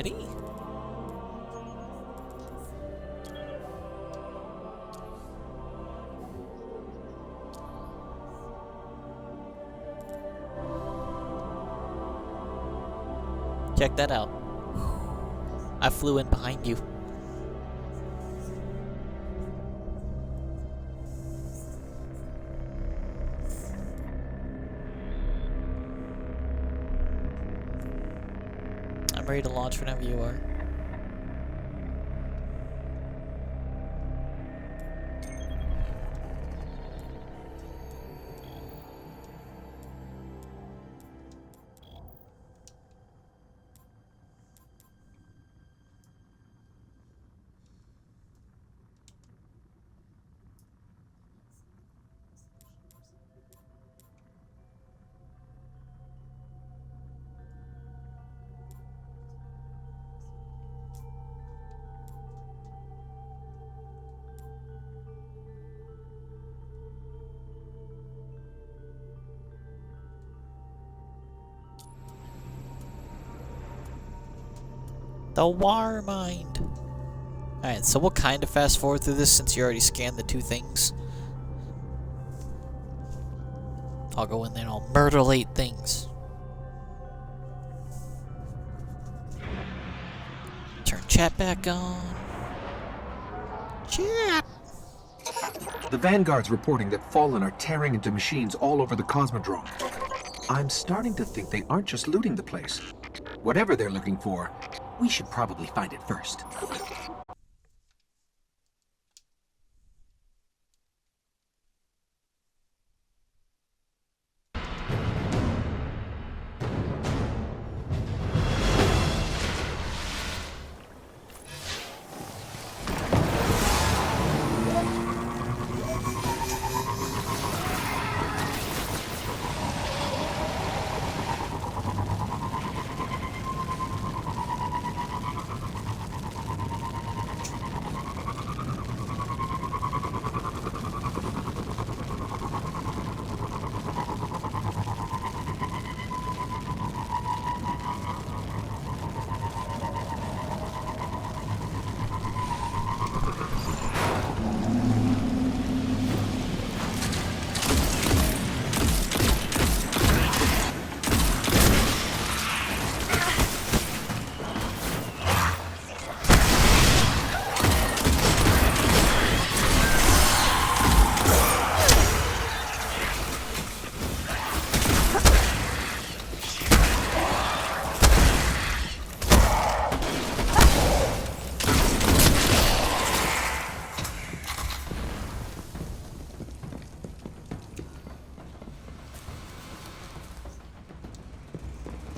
already? Check that out. I flew in behind you. I'm ready to launch whenever you are. The War Mind. Alright, so we'll kind of fast forward through this since you already scanned the two things. I'll go in there and I'll murderate things. Turn chat back on. Chat! The Vanguard's reporting that Fallen are tearing into machines all over the Cosmodrome. I'm starting to think they aren't just looting the place. Whatever they're looking for, we should probably find it first.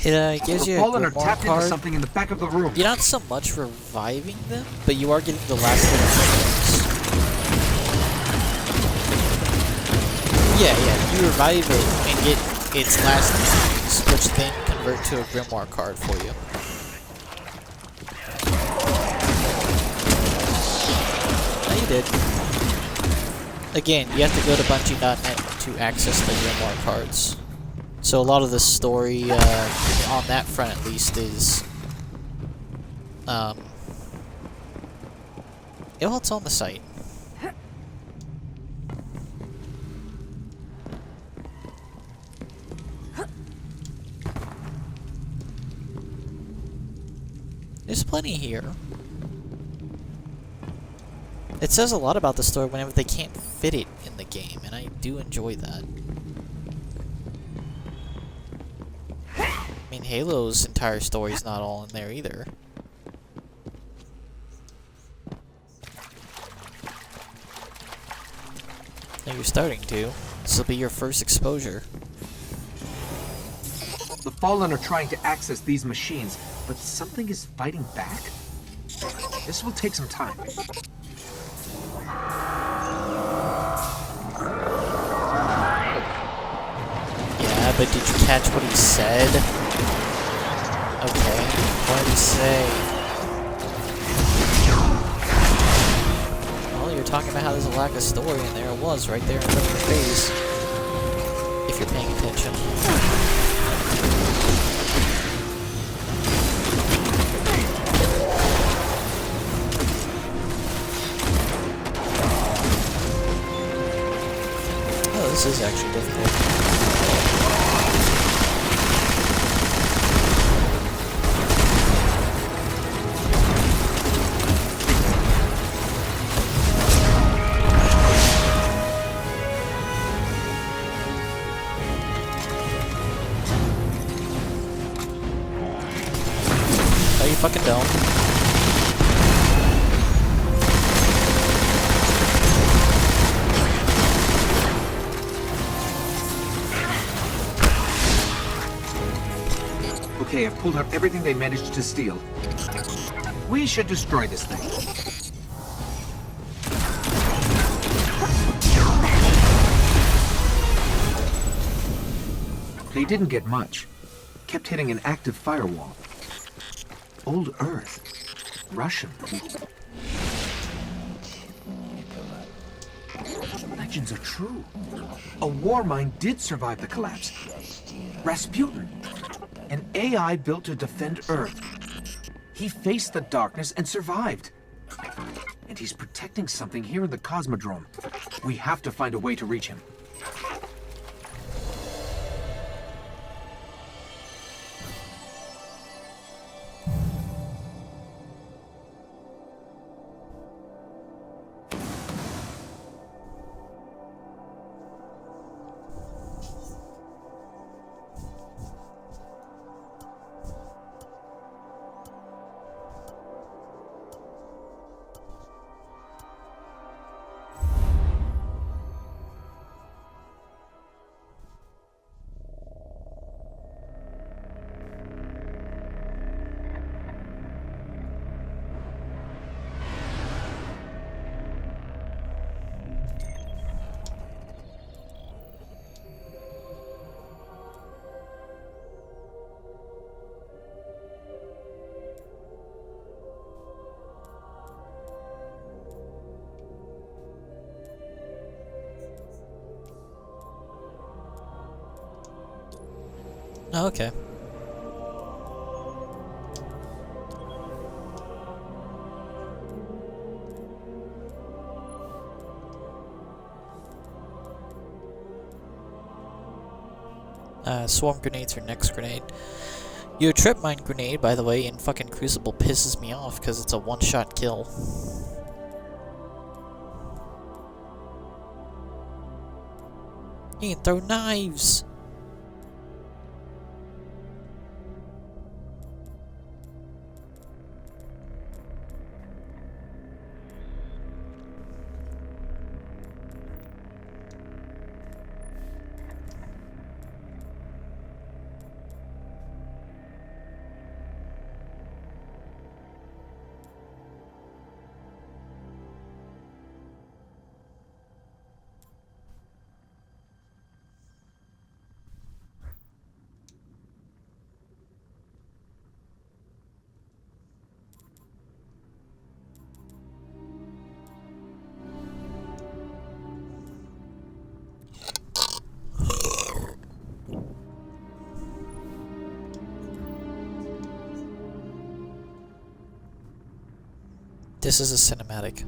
It gives you a Fallen are Grimoire tapped into card. something in the back of the room. You're not so much reviving them, but you are getting the last bit of things. Yeah, you revive it and get its last things, which then convert to a Grimoire card for you. No, you did. Again, you have to go to Bungie.net to access the Grimoire cards. So a lot of the story on that front, at least, is well, it's on the site. There's plenty here. It says a lot about the story whenever they can't fit it in the game, and I do enjoy that. I mean, Halo's entire story's not all in there either. Now you're starting to. This will be your first exposure. The Fallen are trying to access these machines, but something is fighting back? This will take some time. Yeah, but did you catch what he said? Okay, what did he say? Well, you're talking about how there's a lack of story, and there it was, right there in front of your face. If you're paying attention. this is actually difficult. Oh, you fucking don't. Okay, I've pulled out everything they managed to steal. We should destroy this thing. They didn't get much. Kept hitting an active firewall. Old Earth. Russian. Legends are true. A war mine did survive the collapse. Rasputin. An AI built to defend Earth. He faced the darkness and survived. And he's protecting something here in the Cosmodrome. We have to find a way to reach him. Oh, okay. Swarm grenades or next grenade. Your trip mine grenade, by the way, in fucking Crucible pisses me off because it's a one-shot kill. You can throw knives! This is a cinematic.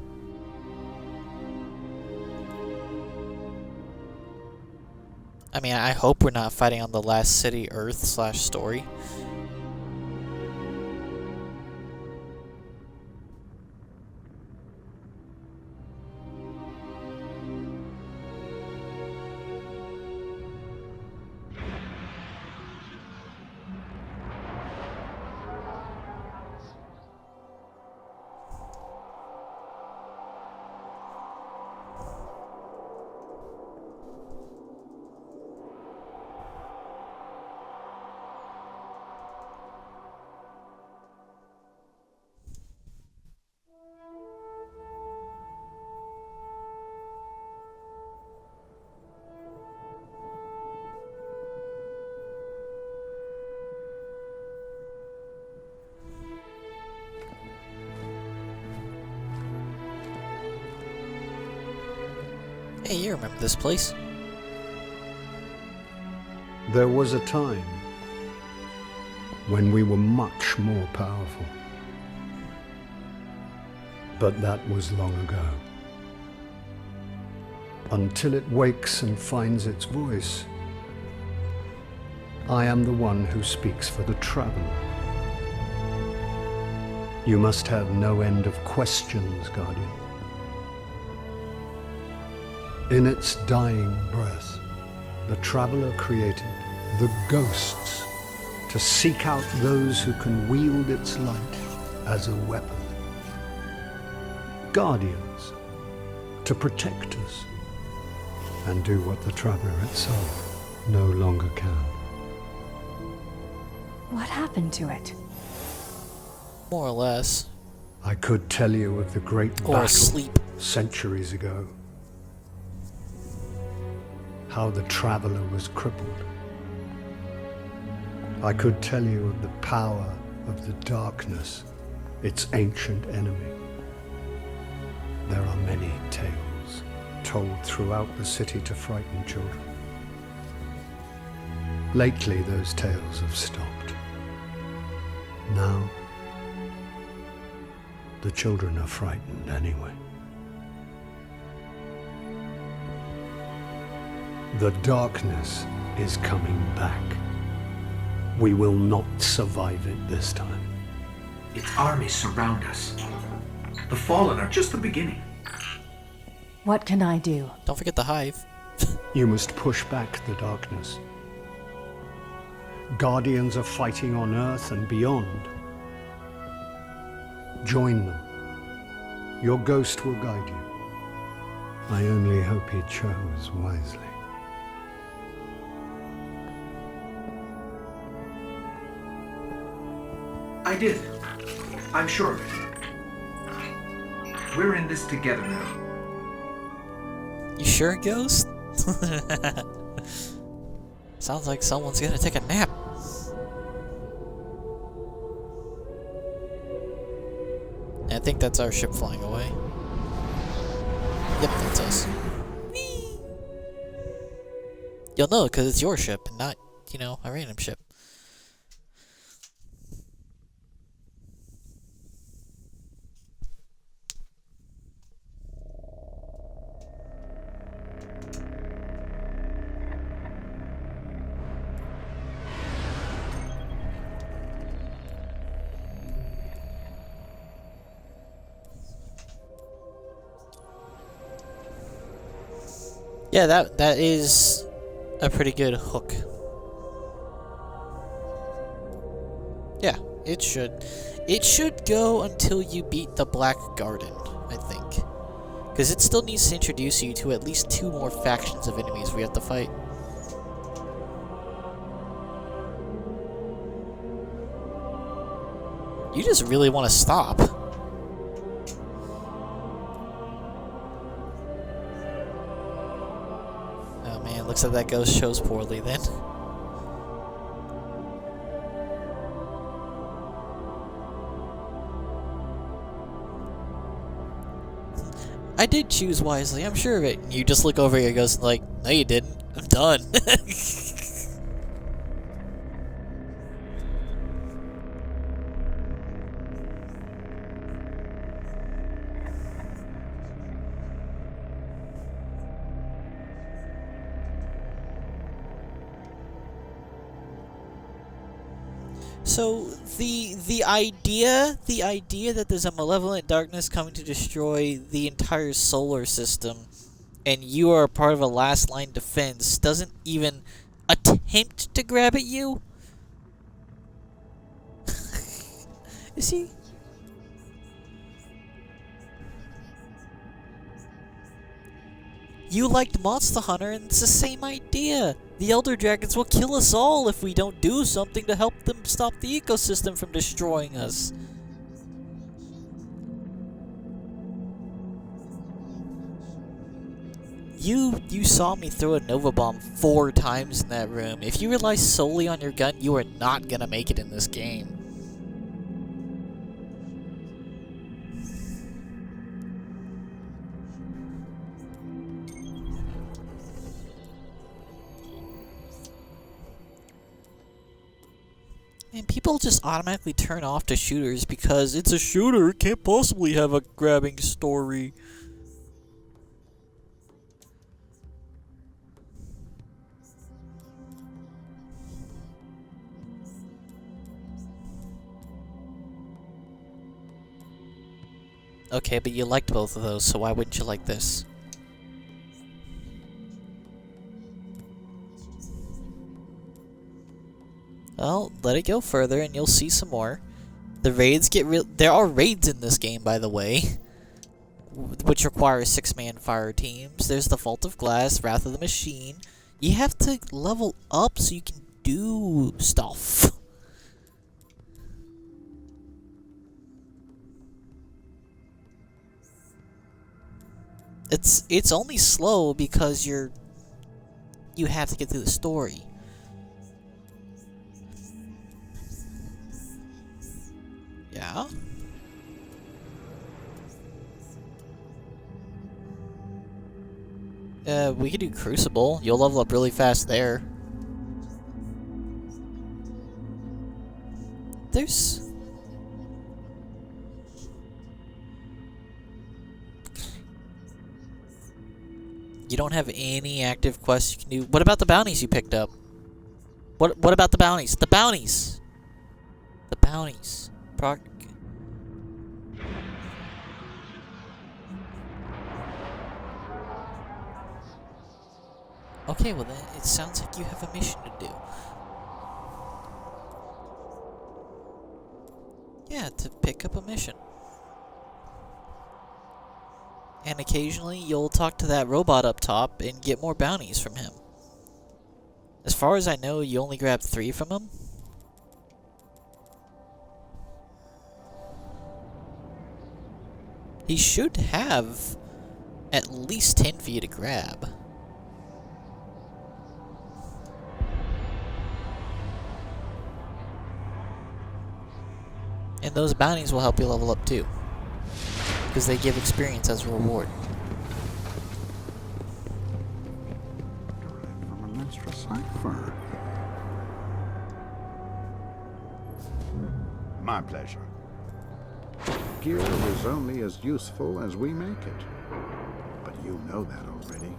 I mean, I hope we're not fighting on the last city Earth/story. Hey, you remember this place? There was a time when we were much more powerful. But that was long ago. until it wakes and finds its voice. I am the one who speaks for the traveler. You must have no end of questions, Guardian. In its dying breath, the traveler created the ghosts to seek out those who can wield its light as a weapon. Guardians to protect us and do what the traveler itself no longer can. What happened to it? More or less. I could tell you of the great Or battle asleep. centuries ago. How the traveler was crippled. I could tell you of the power of the darkness, its ancient enemy. There are many tales told throughout the city to frighten children. Lately, those tales have stopped. Now, the children are frightened anyway. The darkness is coming back. We will not survive it this time. Its armies surround us. The Fallen are just the beginning. What can I do? Don't forget the hive. You must push back the darkness. Guardians are fighting on Earth and beyond. Join them. Your ghost will guide you. I only hope he chose wisely. I did. I'm sure of it. We're in this together now. You sure, Ghost? Sounds like someone's gonna take a nap. I think that's our ship flying away. Yep, that's us. Whee! You'll know because it's your ship and not, you know, a random ship. Yeah, that is a pretty good hook. Yeah, it should. It should go until you beat the Black Garden, I think. Because it still needs to introduce you to at least 2 more factions of enemies we have to fight. You just really want to stop. Oh man, looks like that ghost chose poorly then. I did choose wisely, I'm sure of it. And you just look over your ghost and like, no you didn't. I'm done. So the idea that there's a malevolent darkness coming to destroy the entire solar system, and you are a part of a last line defense, doesn't even attempt to grab at you. You see? You liked Monster Hunter, and it's the same idea. The Elder Dragons will kill us all if we don't do something to help them stop the ecosystem from destroying us. You saw me throw a Nova Bomb 4 times in that room. If you rely solely on your gun, you are not gonna make it in this game. And people just automatically turn off to shooters because it's a shooter, it can't possibly have a grabbing story. Okay, but you liked both of those, so why wouldn't you like this? Well, let it go further and you'll see some more. The raids get real. There are raids in this game, by the way, which require 6-man fire teams. There's the Vault of Glass, Wrath of the Machine. You have to level up so you can do stuff. It's only slow because you have to get through the story. Yeah? We could do Crucible. You'll level up really fast there. There's... You don't have any active quests you can do. What about the bounties you picked up? What about the bounties? The bounties! The bounties. Okay, well then, it sounds like you have a mission to do. Yeah, to pick up a mission. And occasionally, you'll talk to that robot up top and get more bounties from him. As far as I know, you only grabbed 3 from him. He should have at least 10 for you to grab. And those bounties will help you level up too, because they give experience as a reward. Derived from a menstrual cipher. My pleasure. Gear is only as useful as we make it. But you know that already.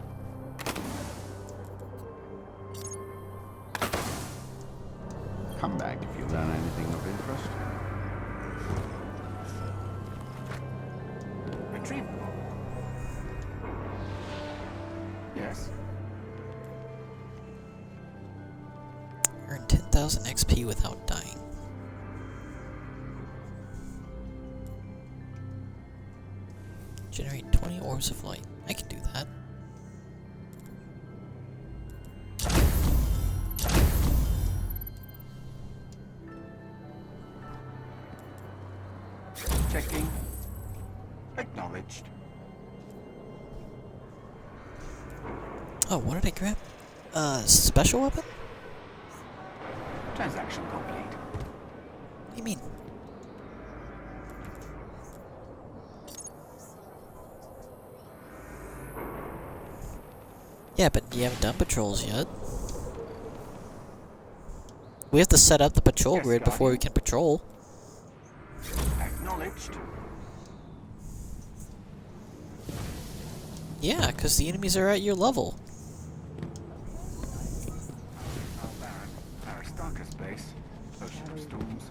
Come back if you learn anything of interest. Retrieve. Yes. Earn 10,000 XP without dying. Generate 20 orbs of light. I can do that. Checking. Acknowledged. Oh, what did I grab? Special weapon? Transaction complete. What do you mean? Yeah, but you haven't done patrols yet. We have to set up the patrol Yes, grid before we Guardian. can patrol. Acknowledged. Yeah, because the enemies are at your level. Aristarchus base. Ocean of storms.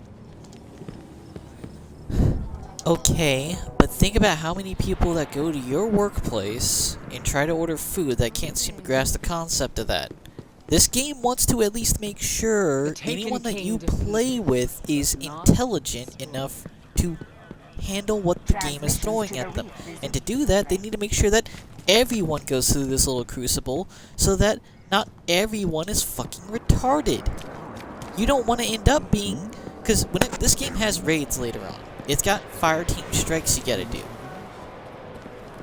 Okay, but think about how many people that go to your workplace and try to order food that can't seem to grasp the concept of that. This game wants to at least make sure anyone that you play with is intelligent enough to handle what the game is throwing at them. And to do that, they need to make sure that everyone goes through this little crucible so that not everyone is fucking retarded. You don't want to end up being... Because this game has raids later on. It's got fire team strikes you gotta do.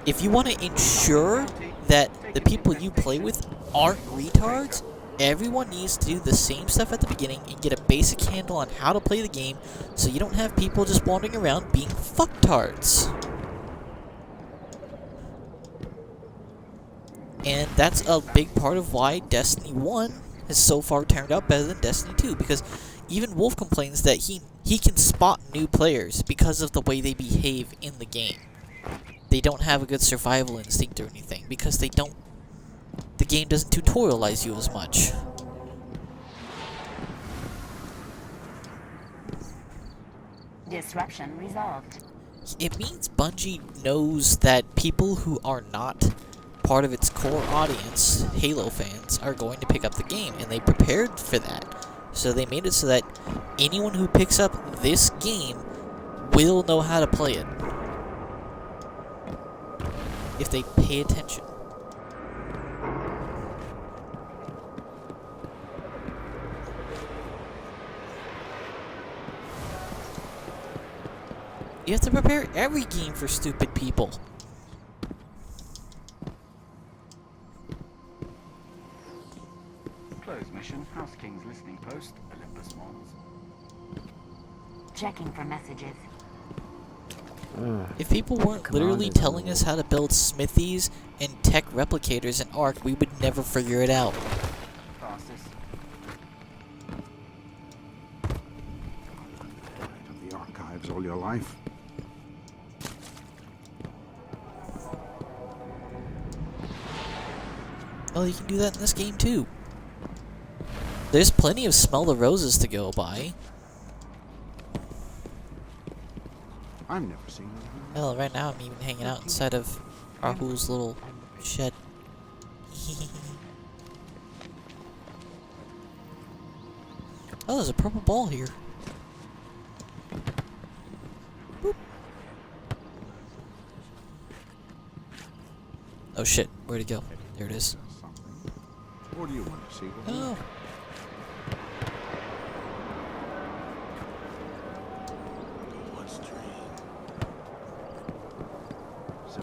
If you want to ensure that the people you play with aren't retards, everyone needs to do the same stuff at the beginning and get a basic handle on how to play the game so you don't have people just wandering around being fucktards. And that's a big part of why Destiny 1 has so far turned out better than Destiny 2, because even Wolf complains that he can spot new players because of the way they behave in the game. They don't have a good survival instinct or anything, because the game doesn't tutorialize you as much. Disruption resolved. It means Bungie knows that people who are not part of its core audience, Halo fans, are going to pick up the game, and they prepared for that. So they made it so that anyone who picks up this game will know how to play it. If they pay attention. You have to prepare every game for stupid people. Closed mission. House King's listening post. Olympus Mons. Checking for messages. If people weren't literally telling us how to build smithies and tech replicators in Ark, we would never figure it out. Fastest. Out of the archives all your life. Well, you can do that in this game too. There's plenty of smell the roses to go by. I've never seen anything. Hell, right now I'm even hanging out inside of Rahul's little shed. Oh, there's a purple ball here. Boop. Oh shit, where'd it go? There it is. Something. Or do you want to see what Oh.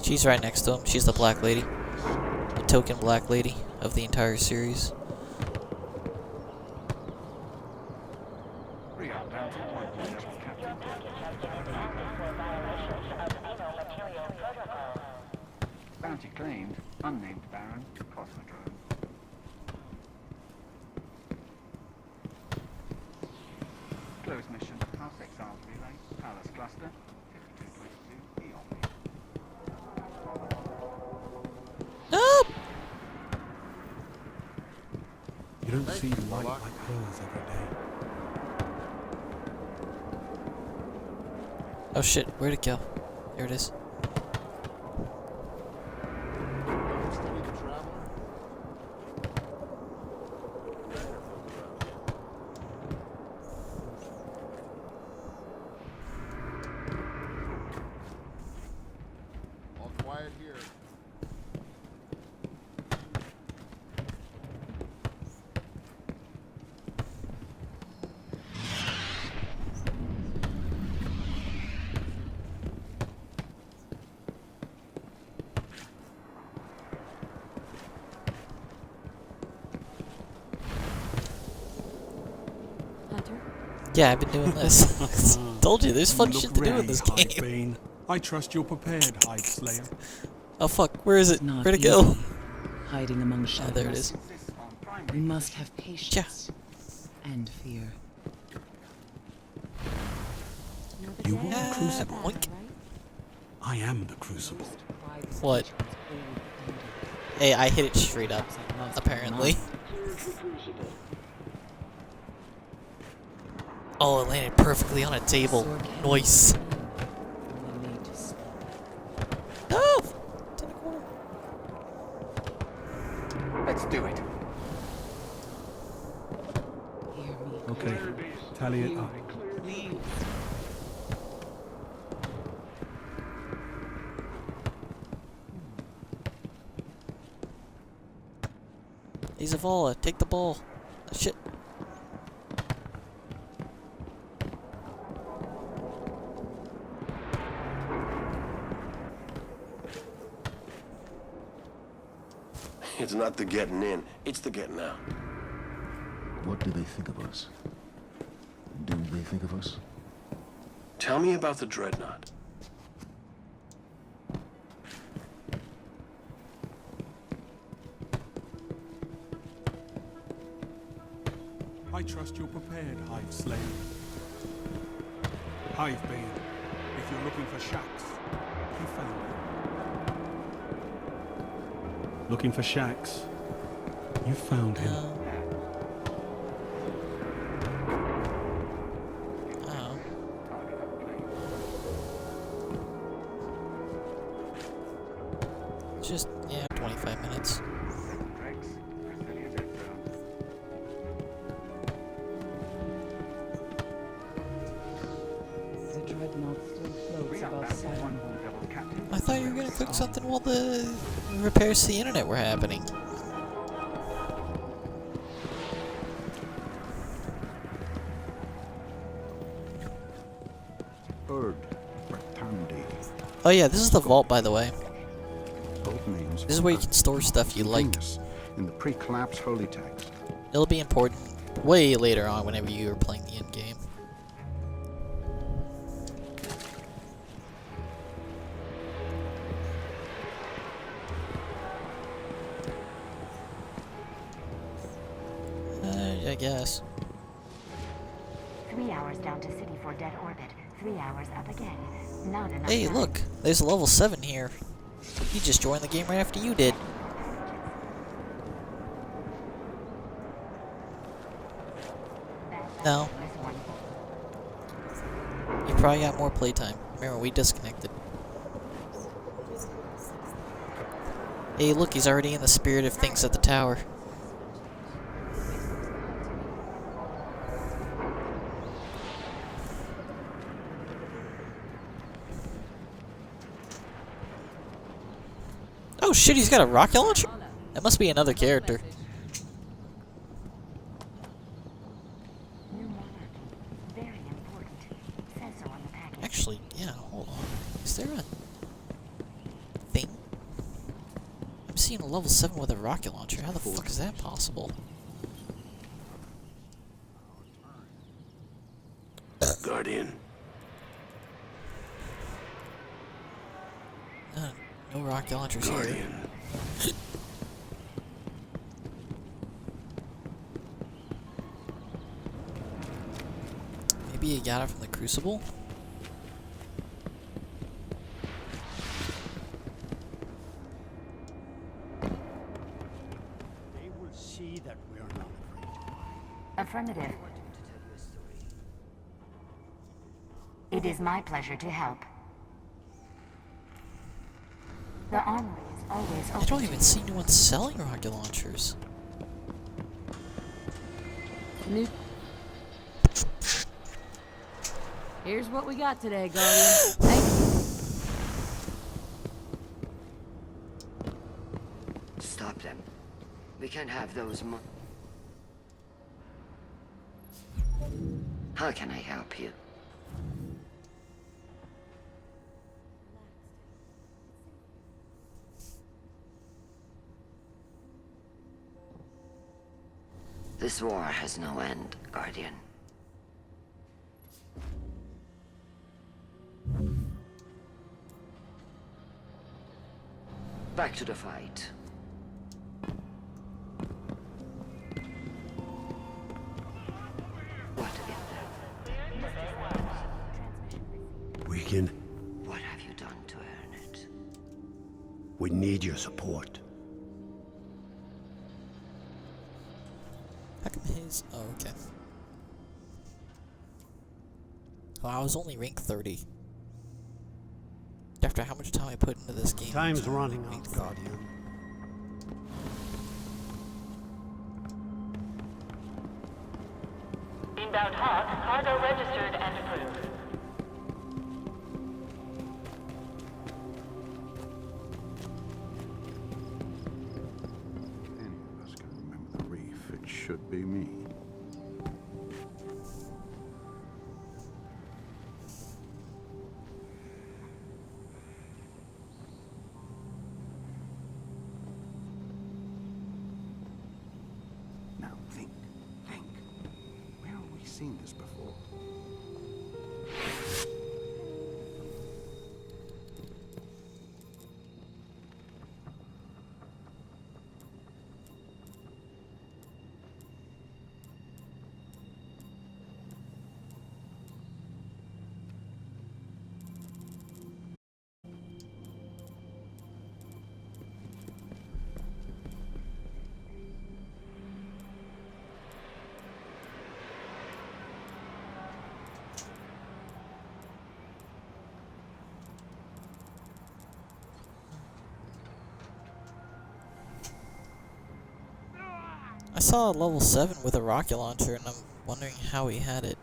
She's right next to him. She's the black lady. The token black lady of the entire series. Re-up down to point. Captain. Bounty claimed. Unnamed Baron. Cosmodrome. Closed mission. House Exiles relay. Palace cluster. 5222. Eon. No! You don't see light like hers every day. Oh shit, where'd it go? There it is. All quiet here. Hunter? Yeah, I've been doing this. Told you, there's fun shit to do in this game. Bane. I trust you're prepared, Hive Slayer. Oh fuck, where is it? Not Where'd it go? easy, hiding among Oh, shadows. there it is. Insists on We primary. must have patience and fear. You are the Crucible. Boink. I am the Crucible. What? Hey, I hit it straight up, apparently. Oh, it landed perfectly on a table. Nice. No! To the corner. Let's do it. Okay, tally it up. Hey, Zavala, take the ball. Oh, shit. It's not the getting in, it's the getting out. What do they think of us? Do they think of us? Tell me about the Dreadnought. I trust you're prepared, Hive Slayer. Hive Bane, if you're looking for Shax, you found him. Looking for Shax? You found him. Oh. above 7. I thought you were gonna cook something while the repairs to the internet were happening. Erd, Bertandi. Oh yeah, this is the vault, by the way. Both names. This is where you can store stuff you like. In the pre-collapse holy text. It'll be important way later on whenever you are playing the end game. I guess. 3 hours down to city for dead orbit. 3 hours up again. Not enough Hey, time. look! There's a level 7 here. He just joined the game right after you did. No. You probably got more playtime. Remember, we disconnected. Hey, look, he's already in the spirit of things at the tower. Oh shit, he's got a rocket launcher? That must be another character. New monarchy. Very important. Says so on the package. Actually, yeah, hold on. Is there a thing? I'm seeing a level 7 with a rocket launcher. How the fuck is that possible? Guardian. No rocket launchers here. Guardian. Maybe you got it from the Crucible? They will see that we are not afraid. Affirmative. It is my pleasure to help. The armory is always open. I don't even see anyone selling rocket launchers. Here's what we got today, Guardian. Thank you. Stop them. We can't have those How can I help you? This war has no end, Guardian. Back to the fight. What is Regan, What have you done to earn it? we need your support. How come his... Oh, okay. Well, I was only rank 30. After how much time I put into this game. Time's running out, Guardian. Inbound hot, cargo registered and approved. If any of us can remember the reef, it should be me. Now think. Where have we seen this before? I saw a level 7 with a rocket launcher, and I'm wondering how he had it.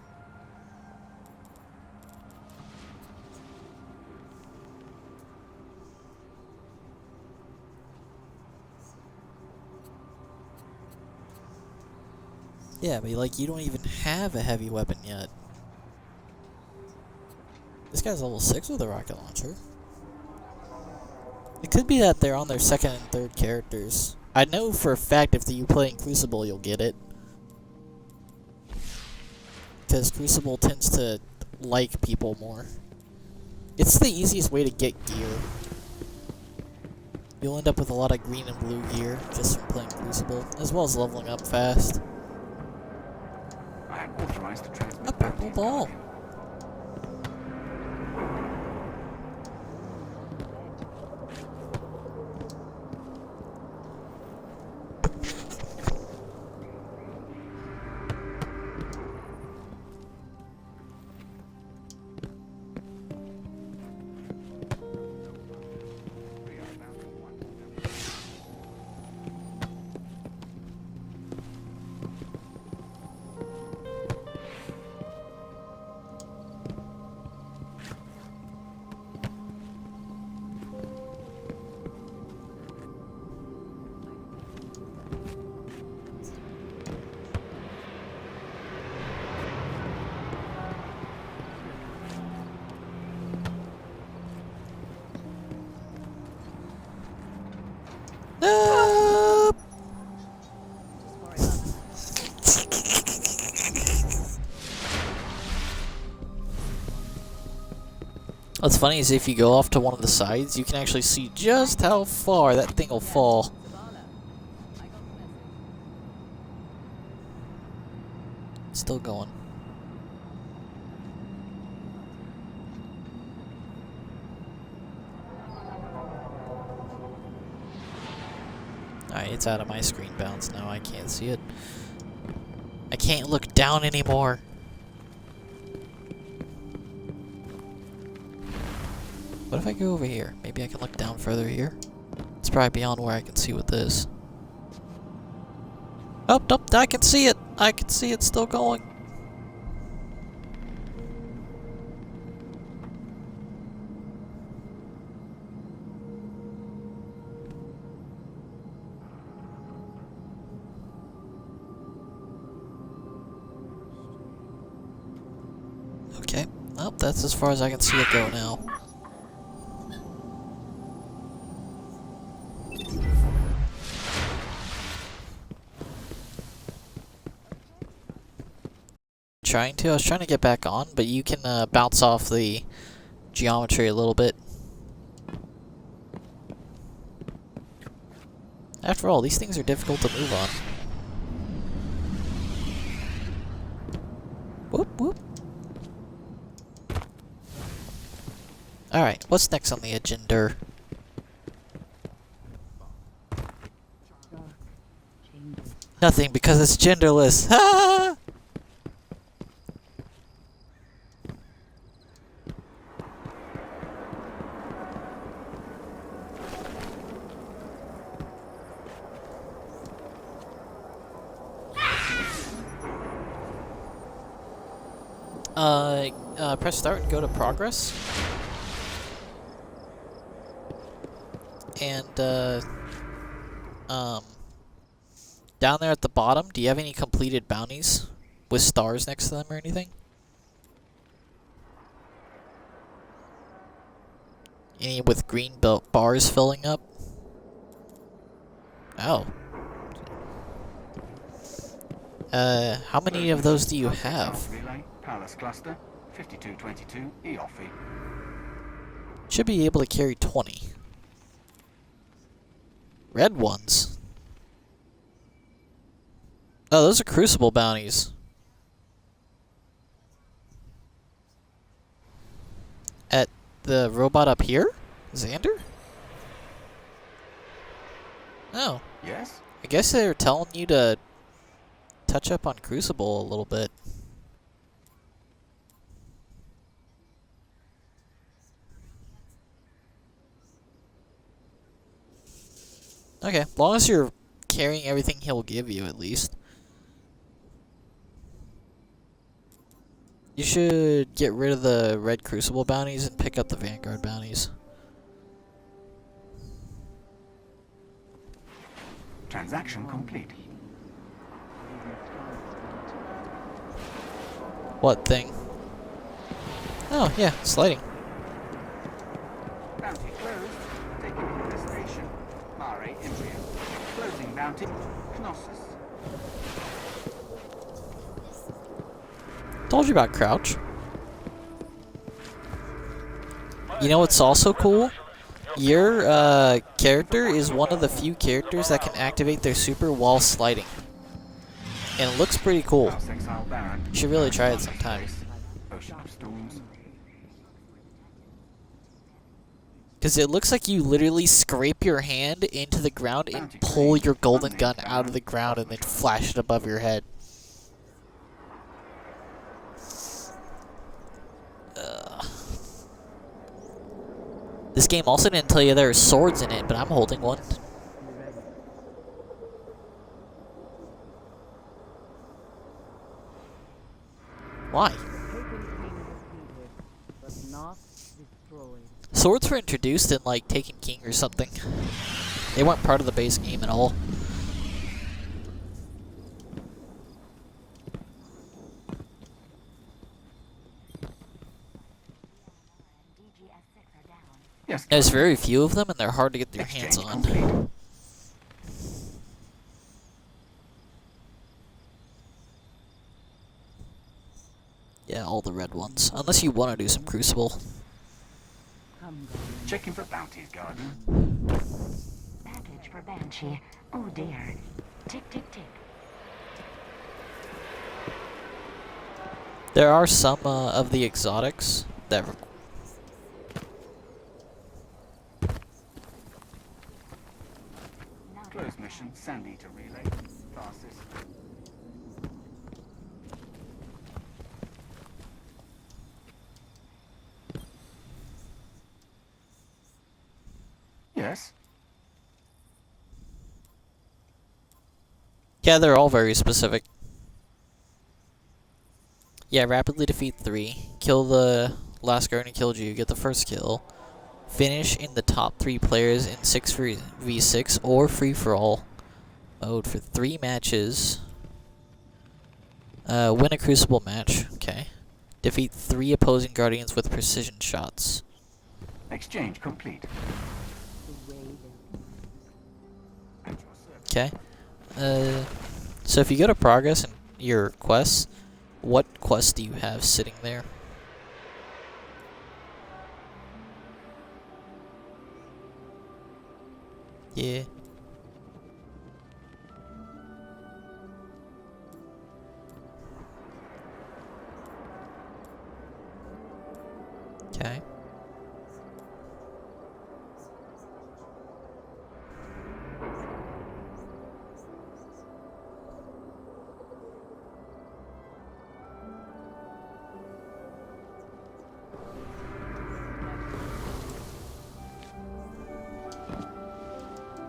Yeah, but like, you don't even have a heavy weapon yet. This guy's level 6 with a rocket launcher. It could be that they're on their second and third characters. I know for a fact if you play in Crucible, you'll get it. Because Crucible tends to like people more. It's the easiest way to get gear. You'll end up with a lot of green and blue gear just from playing Crucible, as well as leveling up fast. I am authorized to transmit A purple ball. No! What's funny is if you go off to one of the sides, you can actually see just how far that thing will fall. Still going. Alright, it's out of my screen bounce now. I can't see it. I can't look down anymore. What if I go over here? Maybe I can look down further here? It's probably beyond where I can see with this. Oh, nope, I can see it! I can see it still going. Okay, well, that's as far as I can see it go now. I was trying to get back on, but you can bounce off the geometry a little bit. After all, these things are difficult to move on. Whoop, whoop. Alright, what's next on the agenda? Nothing, because it's genderless. Ha! Press start and go to progress. And, down there at the bottom, do you have any completed bounties with stars next to them or anything? Any with green bars filling up? Oh. How many of those do you have? Relay, Palace Cluster, 5222, EOFI. Should be able to carry 20. Red ones. Oh, those are Crucible bounties. At the robot up here? Xander? Oh. Yes? I guess they're telling you to touch up on Crucible a little bit. Okay, as long as you're carrying everything he'll give you, at least. You should get rid of the red Crucible bounties and pick up the Vanguard bounties. Transaction complete. What thing? Oh, yeah, sliding. Bounty closed. Taking investigation. Mare Imbrium. Closing bounty. Knossos. Told you about crouch. You know what's also cool? Your character is one of the few characters that can activate their super while sliding. And it looks pretty cool. You should really try it sometime. Because it looks like you literally scrape your hand into the ground and pull your golden gun out of the ground and then flash it above your head. This game also didn't tell you there are swords in it, but I'm holding one. Why? Swords were introduced in, like, Taken King or something. They weren't part of the base game at all. Yes. There's very few of them, and they're hard to get your hands on. Yeah, all the red ones. Unless you want to do some Crucible. Checking for bounties, Guardian. Package for Banshee. Oh dear. Tick, tick, tick. There are some of the exotics that... Closed mission. Sandy to relay. Classes. Yes. Yeah, they're all very specific. Yeah, rapidly defeat 3. Kill the last guard who killed you. Get the first kill. Finish in the top 3 players in 6v6 or free-for-all mode for 3 matches. Win a Crucible match. Okay. Defeat 3 opposing Guardians with precision shots. Exchange complete. Okay. So if you go to progress and your quests, what quest do you have sitting there? Yeah. Okay.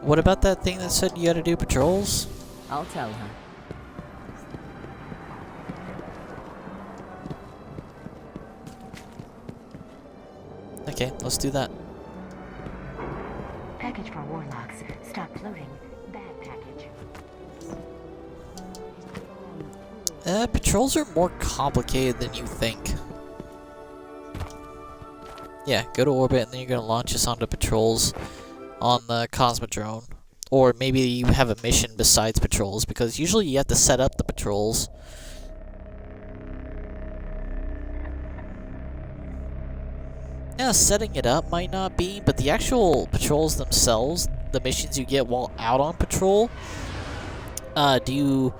What about that thing that said you gotta do patrols? I'll tell her. Okay, let's do that. Package for warlocks. Stop floating. Bad package. Patrols are more complicated than you think. Yeah, go to orbit and then you're gonna launch us onto patrols on the Cosmodrome. Or maybe you have a mission besides patrols, because usually you have to set up the patrols. Yeah, setting it up might not be, but the actual patrols themselves, the missions you get while out on patrol, do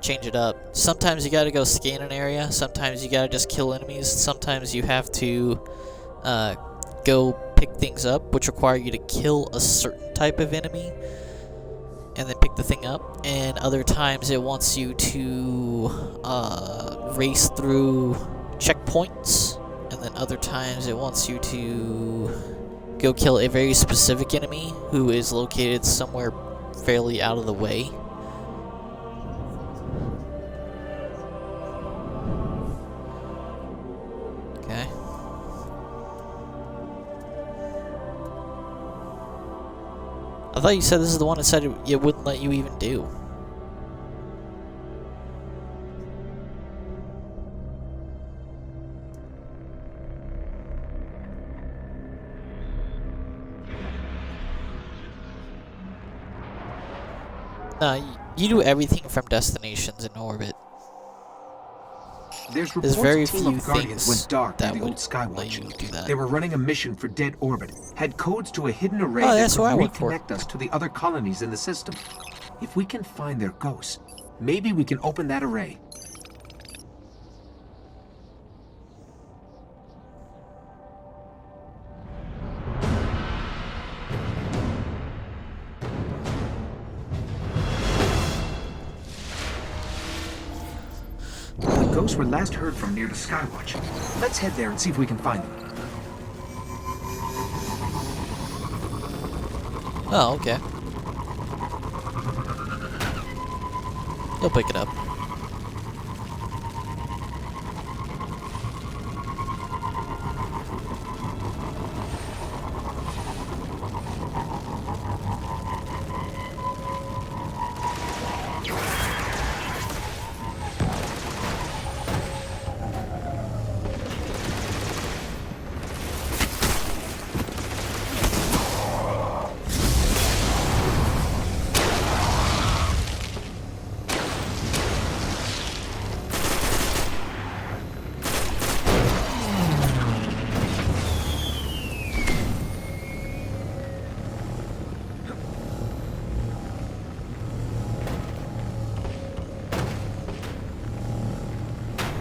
change it up. Sometimes you gotta go scan an area, sometimes you gotta just kill enemies, sometimes you have to go pick things up, which require you to kill a certain type of enemy, and then pick the thing up, and other times it wants you to race through checkpoints, and then other times it wants you to go kill a very specific enemy who is located somewhere fairly out of the way. Okay. I thought you said this is the one that said it wouldn't let you even do. No, you do everything from destinations in orbit. There's There's reports very a team few of Guardians things went dark near that the would old Skywatch. let you do that. They were running a mission for Dead Orbit, had codes to a hidden array Oh, that that's could what I work for. reconnect us to the other colonies in the system. If we can find their ghosts, maybe we can open that array. The ghosts were last heard from near the Skywatch. Let's head there and see if we can find them. Oh, okay. You'll pick it up.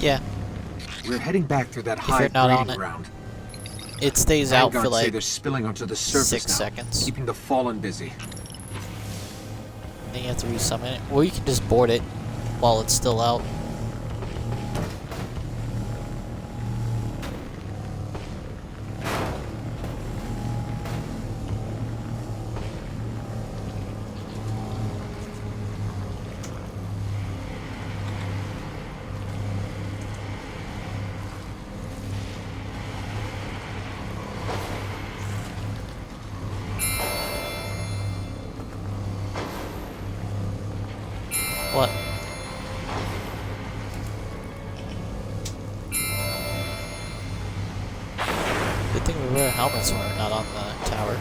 Yeah. We're heading back through that If high you're not on breeding it. ground. It stays out for Vanguards say like they're spilling onto the surface 6 now, seconds. keeping the Fallen busy. Then you have to resummon it. Or you can just board it while it's still out. What? Good thing we wear helmets when we're not on the tower.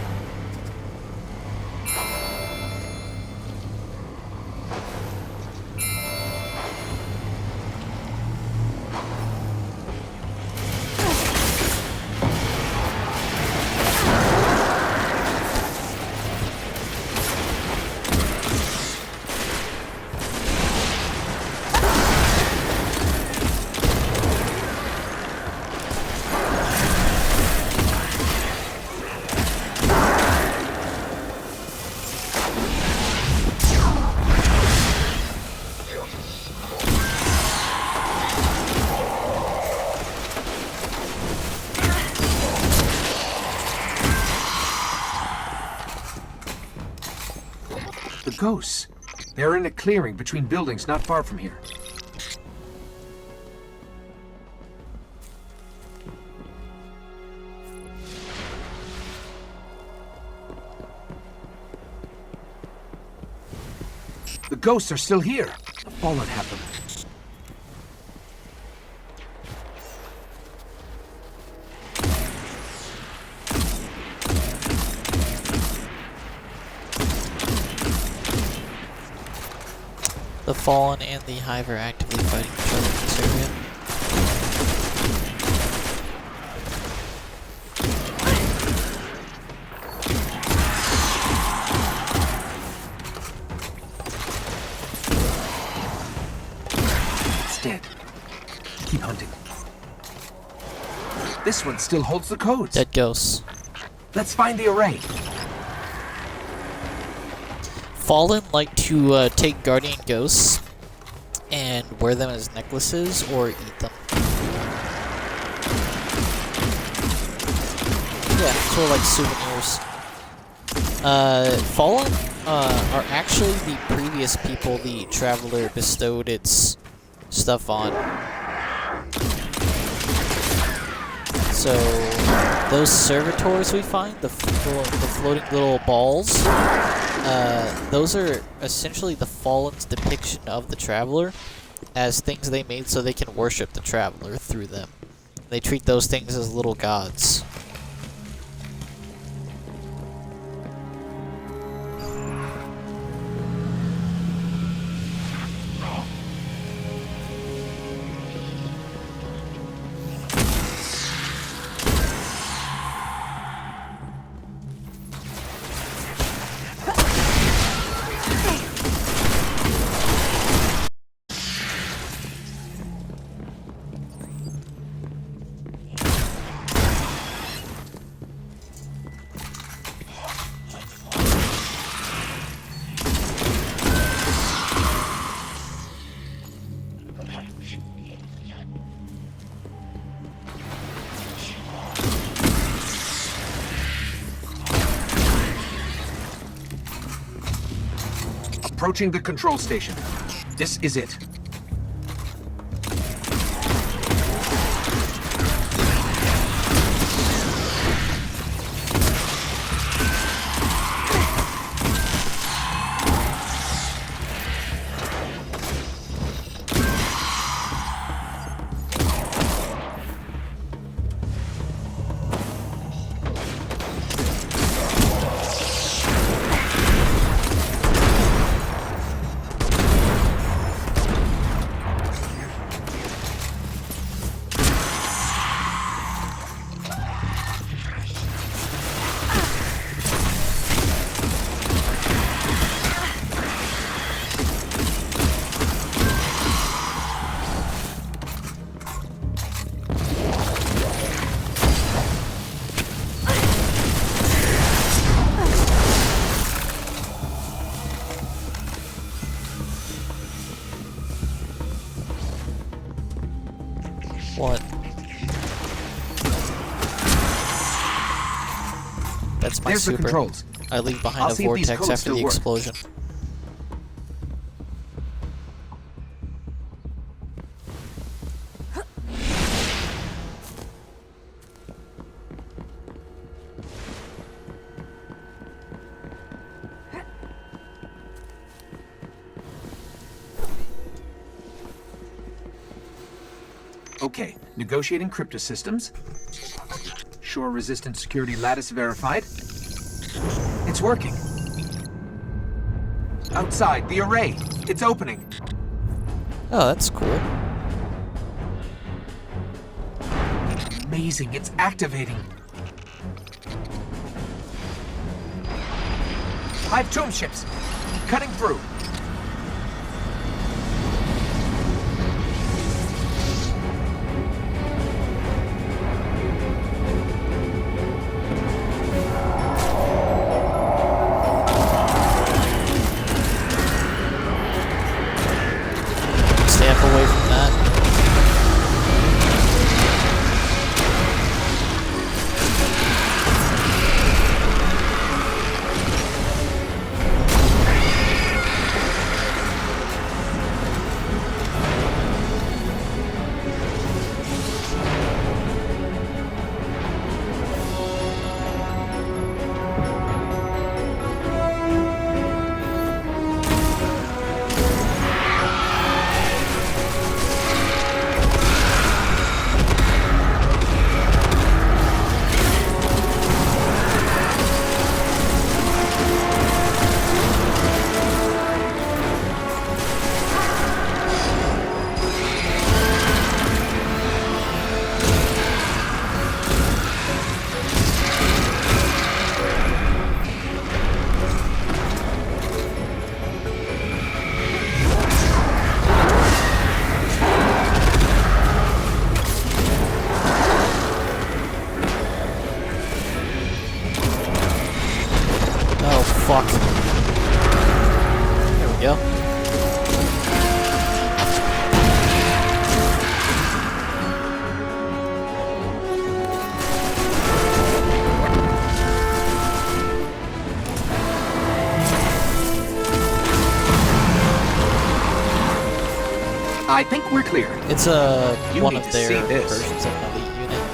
The ghosts. They're in a clearing between buildings not far from here. The ghosts are still here. The Fallen have them. The Fallen and the Hive are actively fighting each other in this area. It's dead. Keep hunting. This one still holds the codes. Dead ghosts. Let's find the array. Fallen like to take guardian ghosts and wear them as necklaces or eat them. Yeah, sort of like souvenirs. Fallen are actually the previous people the Traveler bestowed its stuff on. So, those servitors we find, the floating little balls, those are essentially the Fallen's depiction of the Traveler as things they made so they can worship the Traveler through them. They treat those things as little gods. approaching the control station. This is it. What? That's my There's the super. controls. I leave behind I'll a see if these vortex codes after still the work. explosion. Okay, negotiating crypto systems. Shore-resistant security lattice verified. It's working. Outside, the array. It's opening. Oh, that's cool. Amazing, it's activating. Hive tomb ships. Cutting through. Stay away from that. Fuck. There we go. I think we're clear. It's You one need of to see their this. versions of an elite unit.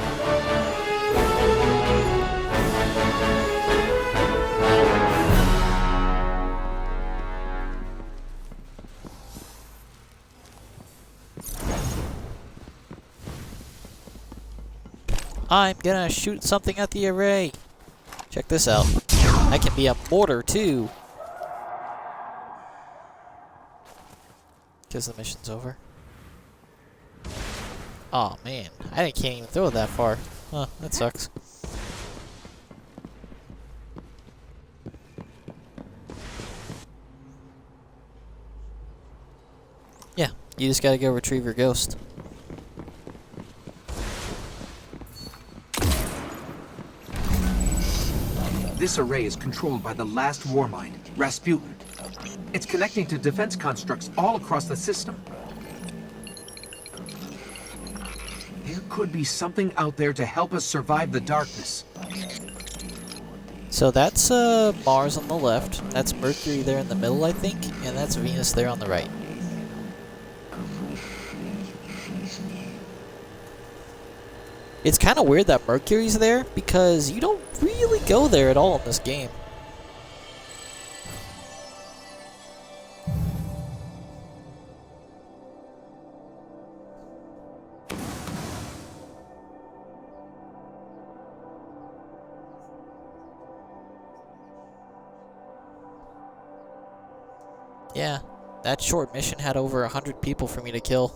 I'm gonna shoot something at the array. Check this out. I can be a mortar too. Because the mission's over. Aw, man. I can't even throw it that far. Huh, that sucks. Yeah, you just gotta go retrieve your ghost. This array is controlled by the last war mind, Rasputin. It's connecting to defense constructs all across the system. There could be something out there to help us survive the darkness. So that's Mars on the left, that's Mercury there in the middle, I think, and that's Venus there on the right. It's kind of weird that Mercury's there, because you don't really go there at all in this game. Yeah, that short mission had over 100 people for me to kill.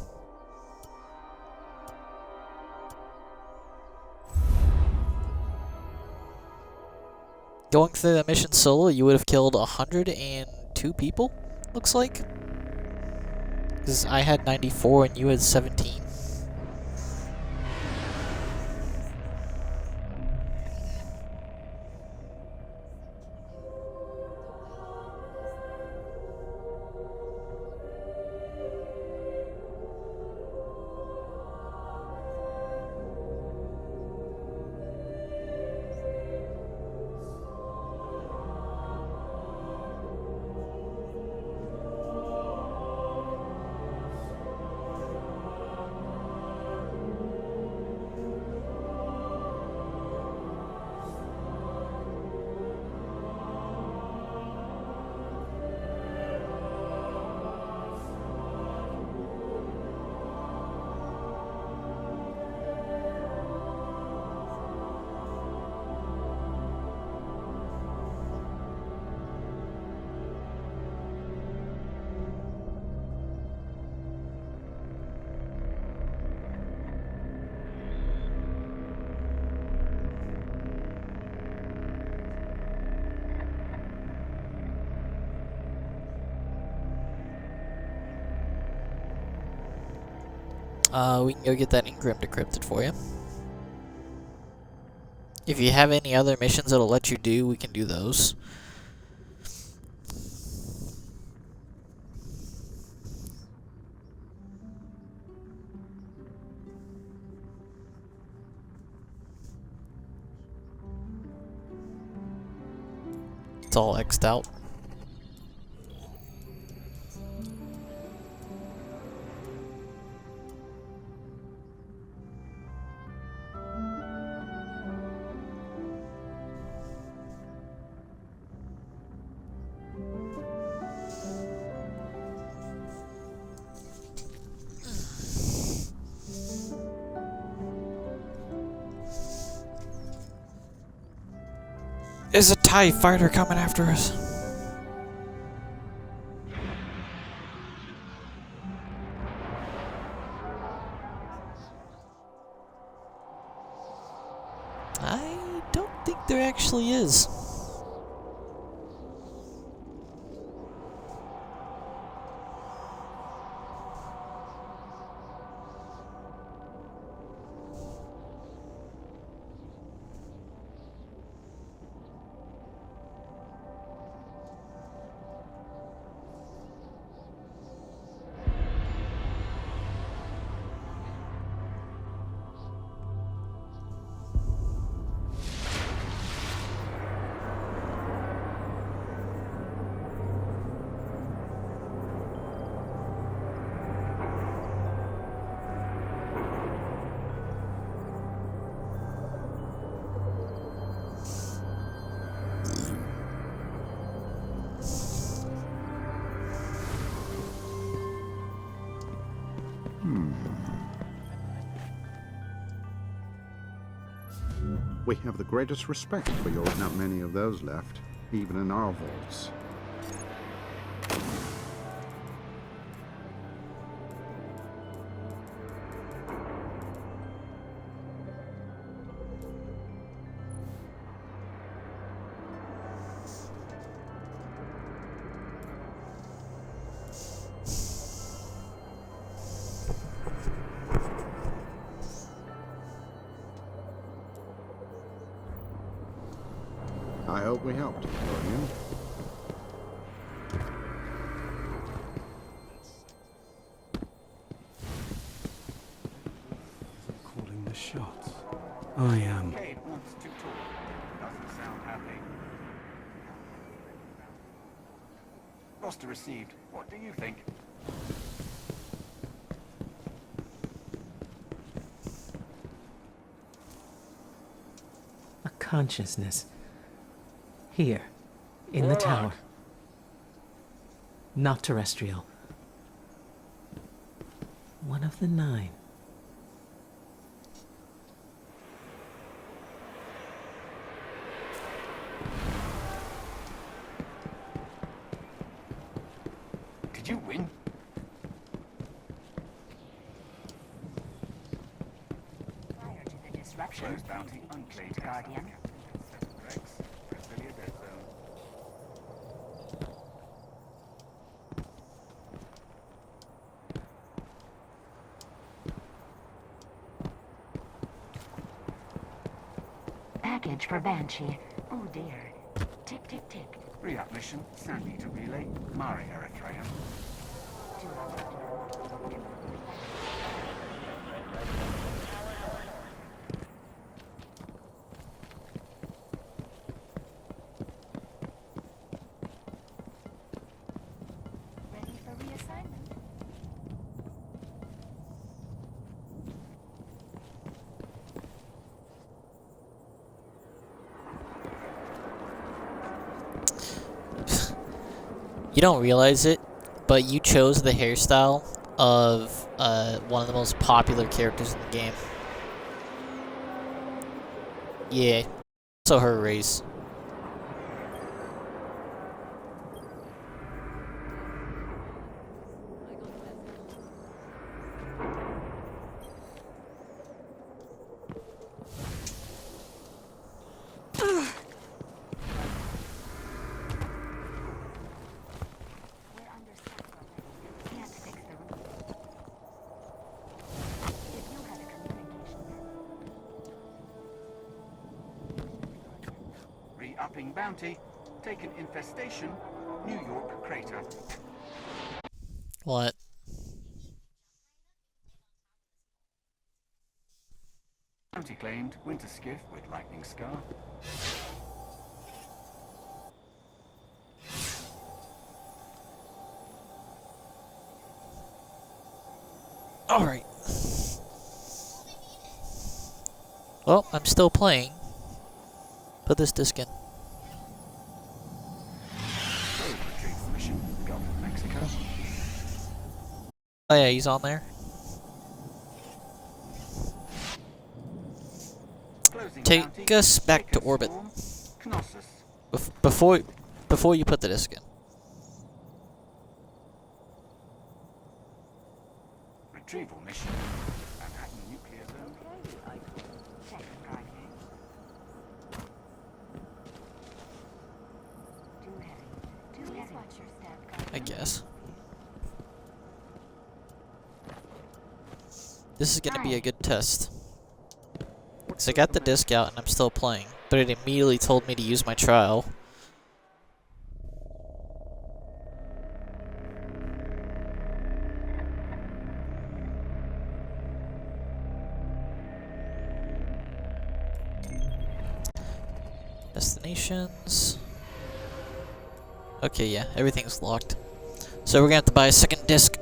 Going through the mission solo, you would have killed 102 people, looks like. Because I had 94 and you had 17. We can go get that engram decrypted for you. If you have any other missions that'll let you do, we can do those. It's all X'd out. There's a TIE fighter coming after us. I don't think there actually is. We have the greatest respect for your... Not many of those left, even in our vaults. I hope we helped, Guardian. Calling the shots. I am. Cade walks too tall. Doesn't sound happy. Cluster received. What do you think? A consciousness. Here, in the tower. Not terrestrial. One of the 9. Did you win? Prior to the disruption, Close bounty unclaimed. Guardian. Rex, Brasilia dead zone. Package for Banshee. Oh dear. Tick, tick, tick. Re-up mission, Sandy to relay, Mari Eritrea. Ready for reassignment? You don't realize it, but you chose the hairstyle of one of the most popular characters in the game. Yeah, so her race. Re-upping bounty, taken infestation, New York crater. What? Bounty claimed, winter skiff with lightning scar. Alright. Well, I'm still playing. Put this disc in. Retrieve mission, Gulf of Mexico. Oh yeah, he's on there. Take us back to orbit. Before you put the disc in. Retrieval mission, Manhattan nuclear zone. Check, Guardian. Too heavy. Too heavy. Watch your step, Guardian. I guess. This is gonna be a good test. Because I got the disc out and I'm still playing, but it immediately told me to use my trial. Destinations. Okay, yeah, everything's locked. So we're gonna have to buy a second disc.